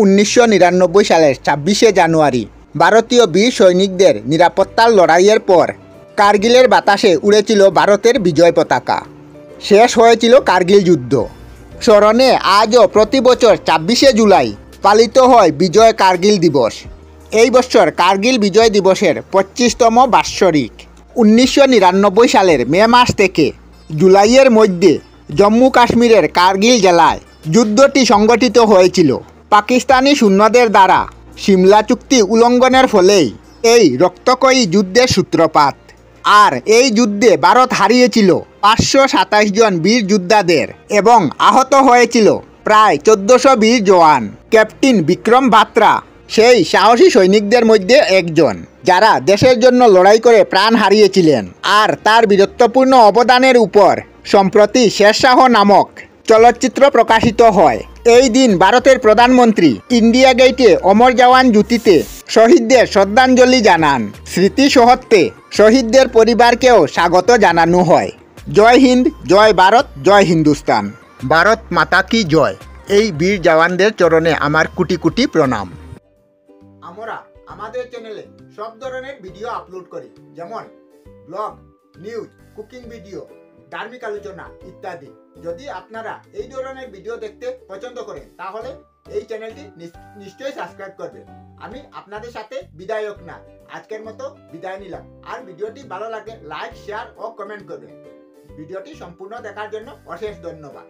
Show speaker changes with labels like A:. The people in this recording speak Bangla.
A: 1999 সালের 26শে জানুয়ারি ভারতীয় বীর সৈনিকদের নিরাপত্তার লড়াইয়ের পর কার্গিলের বাতাসে উড়েছিল ভারতের বিজয় পতাকা। শেষ হয়েছিল কার্গিল যুদ্ধ। স্মরণে আজও প্রতি বছর 26শে জুলাই পালিত হয় বিজয় কার্গিল দিবস। এই বছর কার্গিল বিজয় দিবসের 25তম বাৎসরিক। 1999 সালের মে মাস থেকে জুলাইয়ের মধ্যে জম্মু কাশ্মীরের কার্গিল জেলায় যুদ্ধটি সংগঠিত হয়েছিল। পাকিস্তানি সৈন্যদের দ্বারা সিমলা চুক্তি উল্লঙ্ঘনের ফলেই এই রক্তক্ষয়ী যুদ্ধের সূত্রপাত। আর এই যুদ্ধে ভারত হারিয়েছিল 527 জন বীর যোদ্ধাদের এবং আহত হয়েছিল প্রায় 1400 বীর জওয়ান। ক্যাপ্টেন বিক্রম বাত্রা সেই সাহসী সৈনিকদের মধ্যে একজন, যারা দেশের জন্য লড়াই করে প্রাণ হারিয়েছিলেন। আর তার বীরত্বপূর্ণ অবদানের উপর সম্প্রতি শেরশাহ নামক চলচ্চিত্র প্রকাশিত হয়। এই দিন ভারতের প্রধানমন্ত্রী ইন্ডিয়া গেটে অমর জওয়ান জ্যোতিতে শহীদদের শ্রদ্ধাঞ্জলি জানান। স্মৃতিসৌধে শহীদদের পরিবারকেও স্বাগত জানানো হয়। জয় হিন্দ, জয় ভারত, জয় হিন্দুস্তান। ভারত মাতা কি জয়। এই বীর জওয়ানদের চরণে আমার কোটি কোটি প্রণাম। আমরা আমাদের চ্যানেলে সব ধরনের ভিডিও আপলোড করি, যেমন ব্লগ, নিউজ, কুকিং ভিডিও, ধার্মিক আলোচনা ইত্যাদি। যদি আপনারা এই ধরনের ভিডিও দেখতে পছন্দ করেন তাহলে এই চ্যানেলটি নিশ্চয়ই সাবস্ক্রাইব করবেন। আমি আপনাদের সাথে বিদায়ক না, আজকের মতো বিদায় নিলাম। আর ভিডিওটি ভালো লাগে লাইক, শেয়ার ও কমেন্ট করবেন। ভিডিওটি সম্পূর্ণ দেখার জন্য অশেষ ধন্যবাদ।